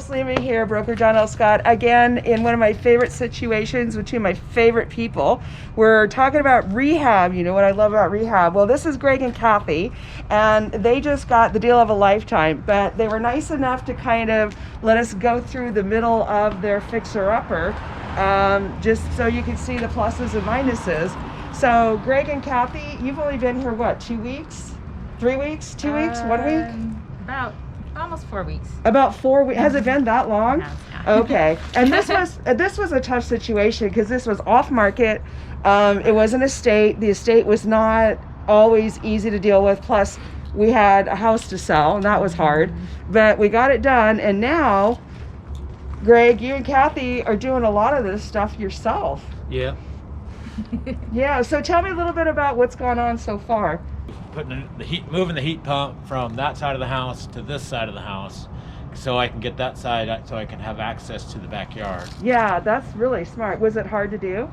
Alice Lema here, broker John L. Scott, again in one of my favorite situations with two of my favorite people. We're talking about Rehab. You know what I love about Rehab? Well, this is Greg and Kathy, and they just got the deal of a lifetime, but they were nice enough to kind of let us go through the middle of their fixer-upper, just so you can see the pluses and minuses. So Greg and Kathy, you've only been here, what, 2 weeks? 3 weeks? 2 weeks? 1 week? About almost 4 weeks. About 4 weeks. Has it been that long? Okay. And this was a tough situation because this was off market. It was an estate. The estate was not always easy to deal with. Plus, we had a house to sell, and that was hard. But we got it done, and now, Greg, you and Kathy are doing a lot of this stuff yourself. Yeah. Yeah. So tell me a little bit about what's gone on so far. Moving the heat pump from that side of the house to this side of the house, so I can get that side, so I can have access to the backyard. Yeah, that's really smart. Was it hard to do?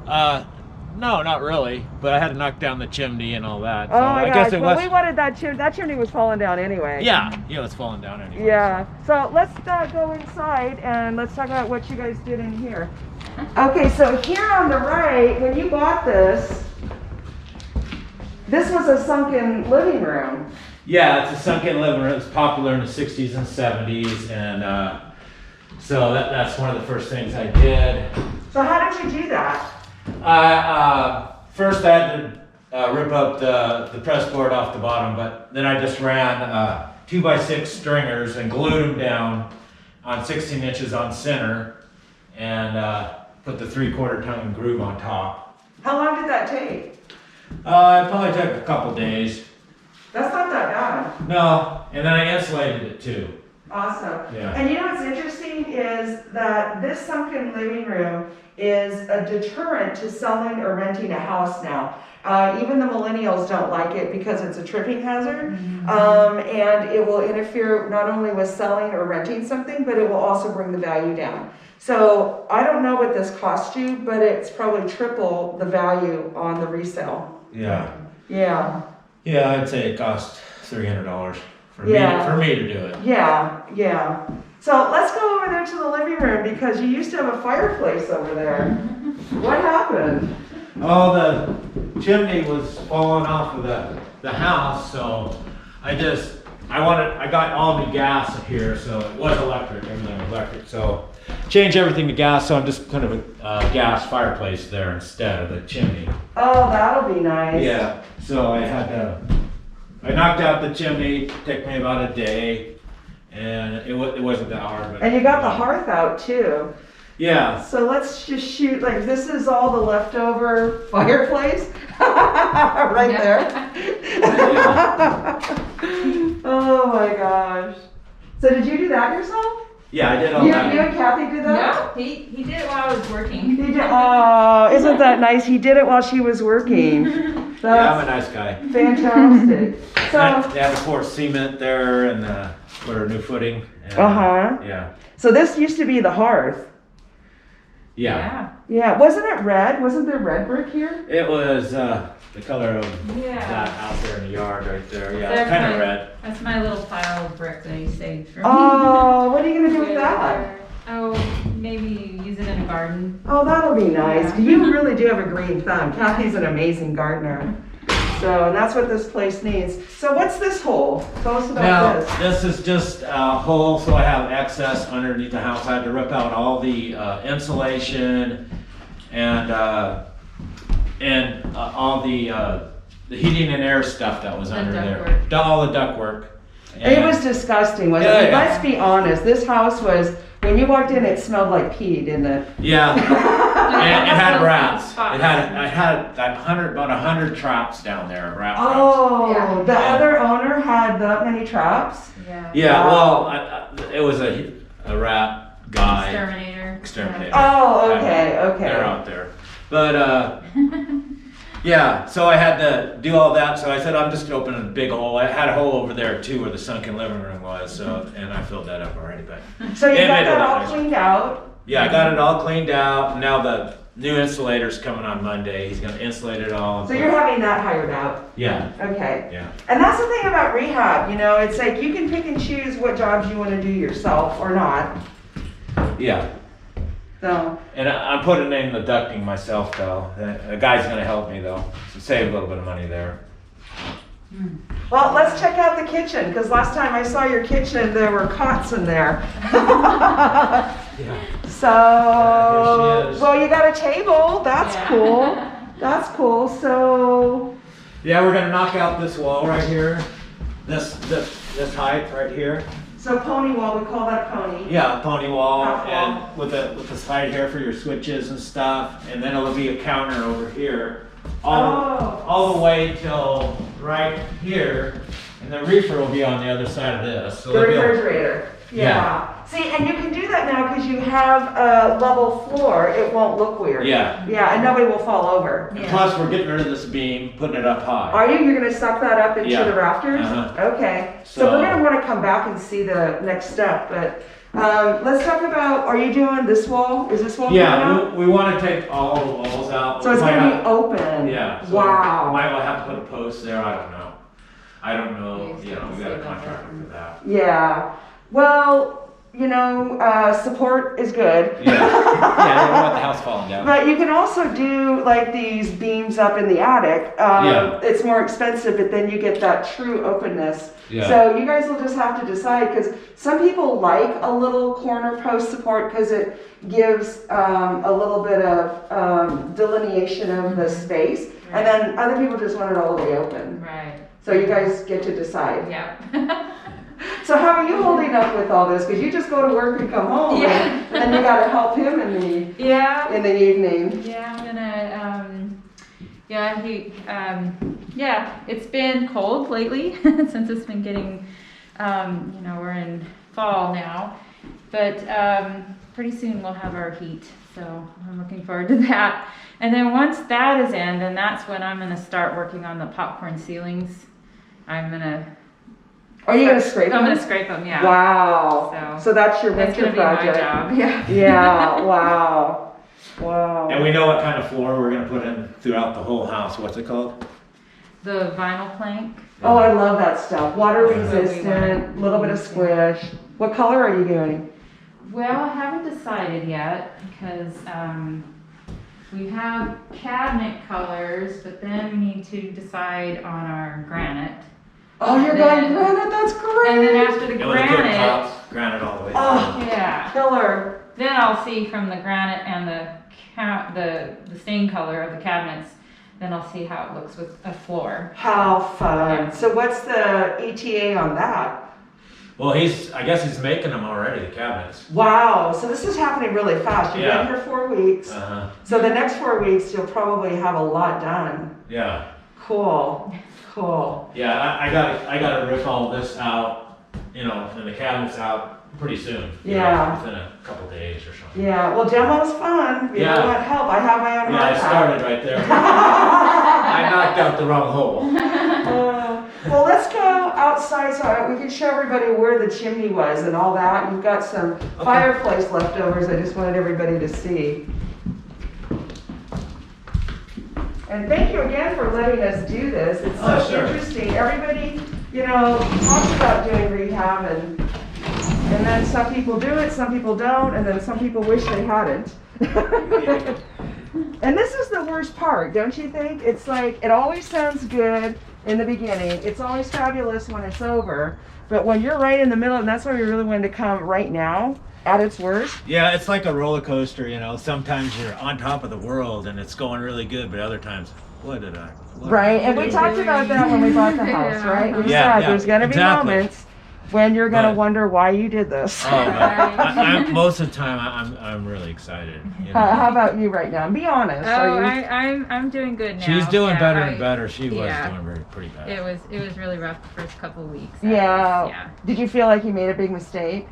No, not really. But I had to knock down the chimney and all that. Oh my gosh! Guess it well, was. we wanted that chimney. That chimney was falling down anyway. Yeah, it was falling down anyway. Yeah. So let's go inside and let's talk about what you guys did in here. Okay, so here on the right, when you bought this was a sunken living room. Yeah, it's a sunken living room. It's popular in the 60s and 70s, and so that's one of the first things I did. So how did you do that? First I had to rip up the press board off the bottom, but then I just ran 2x6 stringers and glued them down on 16 inches on center, and put the 3/4 ton groove on top. How long did that take? It probably took a couple days. That's not that bad. No, and then I insulated it too. Awesome. Yeah. And you know what's interesting is that this sunken living room is a deterrent to selling or renting a house now. Even the millennials don't like it because it's a tripping hazard, and it will interfere not only with selling or renting something, but it will also bring the value down. So I don't know what this cost you, but it's probably triple the value on the resale. Yeah. Yeah. Yeah, I'd say it cost $300 for me to do it. Yeah, yeah. So let's go over there to the living room because you used to have a fireplace over there. What happened? Oh, the chimney was falling off of the house, so I got all new gas up here, so it was electric, everything was electric, so change everything to gas, so I'm just kind of a gas fireplace there instead of the chimney. Oh, that'll be nice. Yeah, so I knocked out the chimney, took me about a day, and it wasn't that hard. But and you got the hearth out too. Yeah. So let's just shoot, like this is all the leftover fireplace right there. Oh my gosh. So did you do that yourself? Yeah, I did all You that. and Kathy did that? No, he did it while I was working. He did. Oh, isn't that nice? He did it while she was working. Yeah, I'm a nice guy. Fantastic. So They had to pour cement there and put a new footing. And, Yeah. So this used to be the hearth. Yeah. Yeah. Wasn't it red? Wasn't there red brick here? It was the color of that out there in the yard right there. Yeah, it's kind of red. That's my little pile of brick that I saved for me. Oh, what are you gonna do with that? Oh, maybe use it in a garden. Oh, that'll be nice. Yeah. You really do have a green thumb. Kathy's an amazing gardener. So that's what this place needs. So what's this hole? Tell us about this. This is just a hole so I have access underneath the house. I had to rip out all the insulation and all the heating and air stuff that was under there. All the ductwork. It was disgusting, wasn't it? Let's be honest. This house was, when you walked in, it smelled like pee, didn't it? Yeah. And it had rats. I had about 100 traps down there. Rat traps. Oh, the other owner had that many traps? Yeah. Yeah. Well, it was a rat guy. Exterminator. Oh, okay. They're out there, but yeah. So I had to do all that. So I said I'm just gonna open a big hole. I had a hole over there too, where the sunken living room was. So and I filled that up already. But so you got that all cleaned out? Yeah, I got it all cleaned out. Now new insulator's coming on Monday. He's gonna insulate it all. And So you're having that hired out? Yeah. Okay. Yeah. And that's the thing about rehab, you know, it's like you can pick and choose what jobs you want to do yourself or not. Yeah. So, And I'm putting in the ducting myself though. The guy's gonna help me though, so save a little bit of money there. well, let's check out the kitchen, because last time I saw your kitchen, there were cots in there. Yeah. So, There she is. well, you got a table. That's Yeah. cool. That's cool. So, Yeah, we're gonna knock out this wall right here. This height right here. so pony wall, we call that pony. Yeah, pony wall, Half wall. and with the side here for your switches and stuff, and then it'll be a counter over here, all the way till right here, and the reefer will be on the other side of this. So The they'll be able- refrigerator. Yeah. See, and you can do that now because you have a level floor. It won't look weird. Yeah. Yeah, and nobody will fall over. And plus, we're getting rid of this beam, putting it up high. Are you? You're gonna suck that up into Yeah. the rafters? Uh-huh. Okay. So So- we're gonna wanna come back and see the next step, but let's talk about, are you doing this wall? Is this wall coming Yeah, out? we want to take all the walls out. So it's We might gonna be have- open? Yeah. So Wow. Might have to put a post there. I don't know. I don't know. Yeah, You know, we got a see about contractor that. for that. Yeah. Well, you know, support is good. Yeah. Yeah. I don't want the house falling down. But you can also do like these beams up in the attic. Yeah. It's more expensive, but then you get that true openness. Yeah. So you guys will just have to decide, because some people like a little corner post support because it gives a little bit of delineation of the space. And then other people just want it all the way open. Right. So you guys get to decide. Yeah. So how are you holding up with all this? Because you just go to work and come home, Yeah. and then you got to help him in Yeah. the evening. Yeah, I'm gonna, yeah, it's been cold lately since it's been getting, we're in fall now, but pretty soon we'll have our heat, so I'm looking forward to that. And then once that is in, then that's when I'm gonna start working on the popcorn ceilings. I'm gonna Are you gonna scrape I'm them? gonna scrape them, yeah. Wow. So So that's your that's winter gonna be project. my job, yeah. Yeah. Wow. Wow. And we know what kind of floor we're gonna put in throughout the whole house. What's it called? The vinyl plank. Oh, I love that stuff. Water That's what we resistant, want. little bit of squish. What color are you doing? Well, I haven't decided yet because we have cabinet colors, but then we need to decide on our granite. Oh, you're Then- going granite. That's great. And then after the And with the granite, countertops, granite all the way Oh. down. yeah, Killer. then I'll see from the granite and the stain color of the cabinets. Then I'll see how it looks with a floor. How fun. Yeah. So what's the ETA on that? Well, I guess he's making them already, the cabinets. Wow. So this is happening really fast. You've Yeah. been here 4 weeks. Uh-huh. So the next 4 weeks, you'll probably have a lot done. Yeah. Cool. Cool. Yeah, I gotta rip all this out, and the cabinets out pretty soon. Yeah. Within a couple days or something. Yeah. Well, demo's fun. You Yeah. don't want help. I have my own Yeah, I hard hat. started right there. I knocked out the wrong hole. Well, let's go outside so we can show everybody where the chimney was and all that. You've got some fireplace leftovers I just wanted everybody to see. And thank you again for letting us do this. It's so Oh, sure. interesting. Everybody, talks about doing rehab, and then some people do it, some people don't, and then some people wish they hadn't. And this is the worst part, don't you think? It's like, it always sounds good in the beginning. It's always fabulous when it's over. But when you're right in the middle, and that's why we really wanted to come right now, at its worst. Yeah, it's like a roller coaster, Sometimes you're on top of the world and it's going really good, but other times, what did I Right, and we talked about that when we bought the house, Yeah. right? We Yeah, said yeah, there's gonna be exactly. moments when you're gonna But- wonder why you did this. Oh, man. Most of the time, I'm really excited. How about you right now? Be honest. Oh, Are you? I'm doing good now. She's doing Yeah, better and better. She was yeah. doing pretty bad. It was really rough the first couple of weeks. Yeah. Did you feel like you made a big mistake?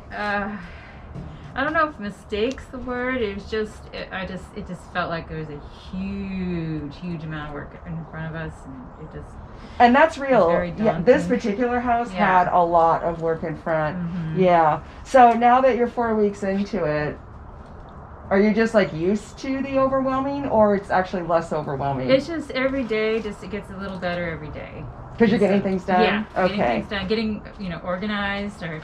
I don't know if mistake's the word. It was just it just felt like there was a huge amount of work in front of us, and it just And that's real. very Yeah, this daunting. particular house Yeah. had a lot of work in front. Mhm. Yeah. So now that you're 4 weeks into it, Are you just like used to the overwhelming, or it's actually less overwhelming? It's just every day, just it gets a little better every day. Because you're getting things done? Yeah, Okay. getting things done, getting, you know, organized, or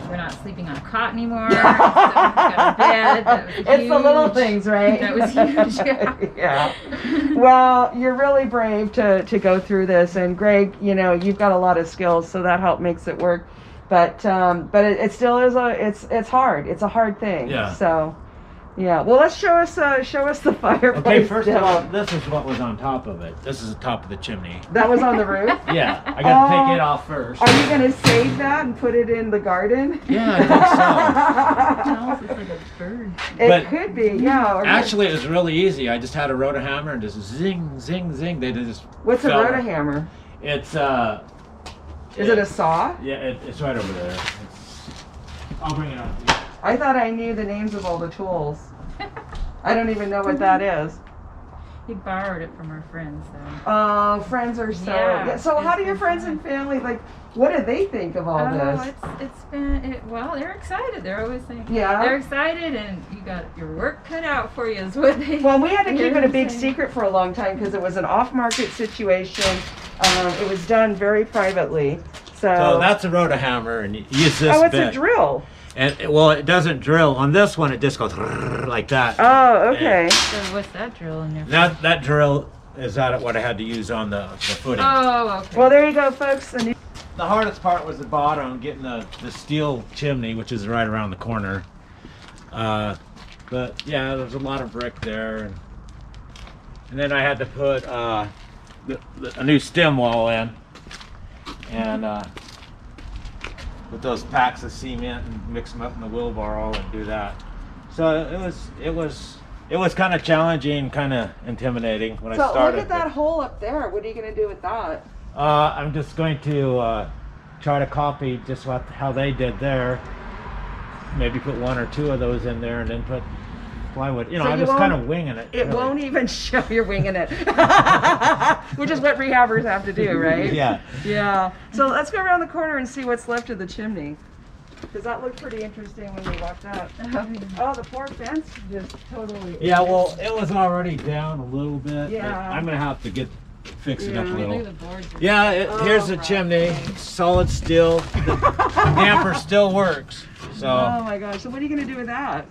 we're not sleeping on a cot anymore. So we've got a bed. That was It's the little huge. things, right? That was huge. Yeah. Yeah. Well, you're really brave to go through this, and Greg, you know, you've got a lot of skills, so that help makes it work. But it still is it's hard. It's a hard thing. Yeah. So, yeah. Well, let's show us the fireplace. Okay, first of demo. all, this is what was on top of it. This is the top of the chimney. That was on the roof. Yeah, I got to take it off first. Are you gonna save that and put it in the garden? Yeah, I Smells like a bird. It But could be, yeah. or- Actually, it was really easy. I just had a rotohammer and just zing, zing, zing. They just. What's a fell. rotohammer? It's Is it a saw? Yeah, it's right over there. I'll bring it up. To you. I thought I knew the names of all the tools. I don't even know what that is. He borrowed it from our friends, though. Friends are so. Yeah, So how it's do your been friends fun. and family, like, what do they think of all this? It's been well. They're excited. They're always saying, Yeah. they're excited, and you got your work cut out for you, is what they. Well, we had to keep it a big saying. secret for a long time because it was an off-market situation. It was done very privately. So that's a rotohammer, and you use this Oh, it's bit. a drill. And it doesn't drill. On this one, it just goes like that. Oh, okay. So what's that drill in there? For? That drill is what I had to use on the footing. Oh, okay. Well, there you go, folks. The hardest part was the bottom, getting the steel chimney, which is right around the corner. But yeah, there's a lot of brick there, and then I had to put a new stem wall in, and with those packs of cement and mix them up in the wheelbarrow and do that. So it was kind of challenging, kind of intimidating when I So started. look at that hole up there. What are you going to do with that? I'm just going to try to copy just how they did there. Maybe put one or two of those in there, and then put plywood. You know, So I'm you just kind won't- of winging it. It really. won't even show you're winging it, which is what rehabbers have to do, right? Yeah. Yeah. So let's go around the corner and see what's left of the chimney, because that looked pretty interesting when we walked out. Oh, the poor fence just totally. Yeah. Well, it was already down a little bit. But Yeah. I'm gonna have to fix it up a Yeah. Look little. at the boards. Yeah. Here's the right. chimney. Solid steel. The damper still works. So Oh my gosh. So what are you going to do with that?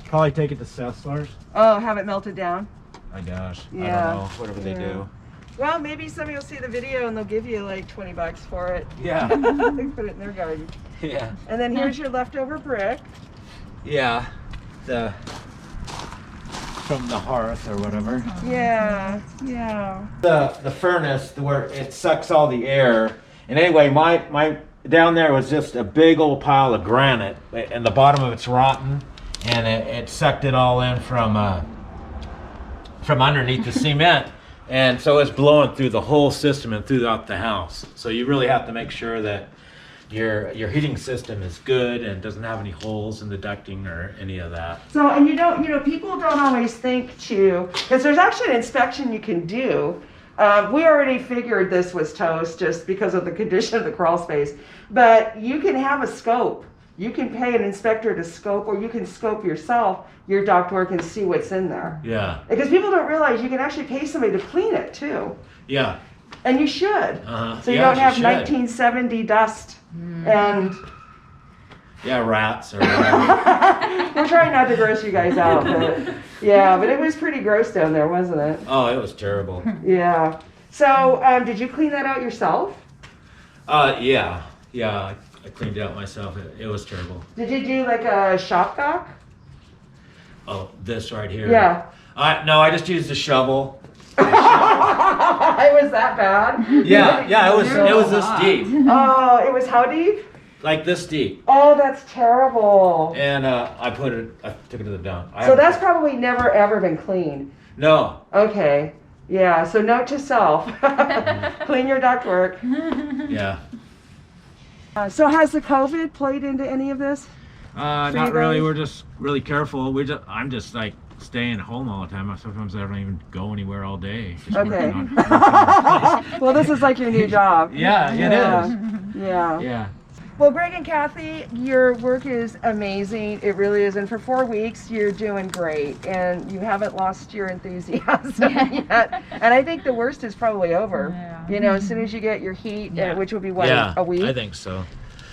probably take it to Sessler's. Oh, have it melted down? My gosh. I Yeah. don't know. Whatever they Yeah. do. Well, maybe somebody will see the video and they'll give you like $20 for it. Yeah. They put it in their garden. Yeah. And then here's your leftover brick. Yeah. From the hearth or whatever. Yeah, yeah. The furnace where it sucks all the air. And anyway, my down there was just a big old pile of granite, and the bottom of it's rotten, and it sucked it all in from underneath the cement, and so it's blowing through the whole system and throughout the house. So you really have to make sure that your heating system is good and doesn't have any holes in the ducting or any of that. So, and people don't always think because there's actually an inspection you can do. We already figured this was toast just because of the condition of the crawl space, but you can have a scope. You can pay an inspector to scope, or you can scope yourself your ductwork and see what's in there. Yeah. Because people don't realize you can actually pay somebody to clean it too. Yeah. And you should. Uh-huh. So you Yeah, don't have should. 1970 dust. And Yeah, rats or whatever. we're trying not to gross you guys out, but yeah, but it was pretty gross down there, wasn't it? Oh, it was terrible. Yeah. So, did you clean that out yourself? Yeah. I cleaned it out myself. It was terrible. Did you do like a shop vac? Oh, this right here. Yeah. No, I just used a shovel. It was that bad? Yeah, it was this deep, Oh, it was how deep? like this deep, Oh, that's terrible. and I took it to the dump. So that's probably never ever been cleaned. No. Okay. Yeah, so note to self. Clean your ductwork. Yeah. So has the COVID played into any of this? Not you really. guys? We're just really careful. I'm just like staying home all the time. Sometimes I don't even go anywhere all day. Just Okay. working on- Well, this is like your new job. Yeah, it Yeah. is. Yeah. Yeah. Well, Greg and Kathy, your work is amazing. It really is. And for 4 weeks, you're doing great. And you haven't lost your enthusiasm yet. And I think the worst is probably over. Yeah. You know, as soon as you get your heat, Yeah. which will be what, Yeah, a week? I think so.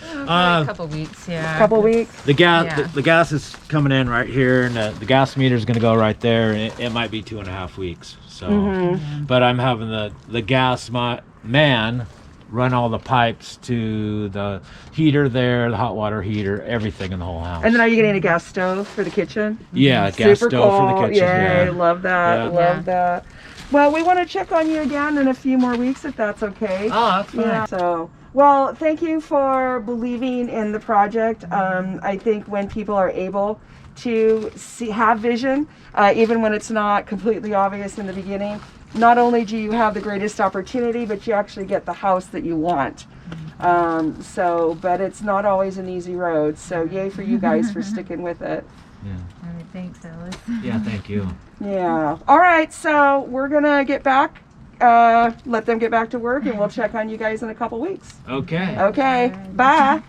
A couple weeks, yeah. Couple weeks? The gas, Yeah. the gas is coming in right here, and the gas meter is going to go right there, and it might be 2.5 weeks. So, Mm-hmm. but I'm having the gas man run all the pipes to the heater there, the hot water heater, everything in the whole house. And then are you getting a gas stove for the kitchen? Yeah, gas Super stove cool. for the kitchen. Yay, Yeah. love that. Yeah. Love that. Well, we want to check on you again in a few more weeks if that's okay. Oh, that's fine. Yeah. So, well, thank you for believing in the project. I think when people are able to have vision, even when it's not completely obvious in the beginning, not only do you have the greatest opportunity, but you actually get the house that you want. But it's not always an easy road. So yay for you guys for sticking with it. Yeah. All right, thanks, Alice. Yeah, thank you. Yeah. All right. So we're gonna get back. Let them get back to work, and we'll check on you guys in a couple weeks. Okay. Okay. Bye.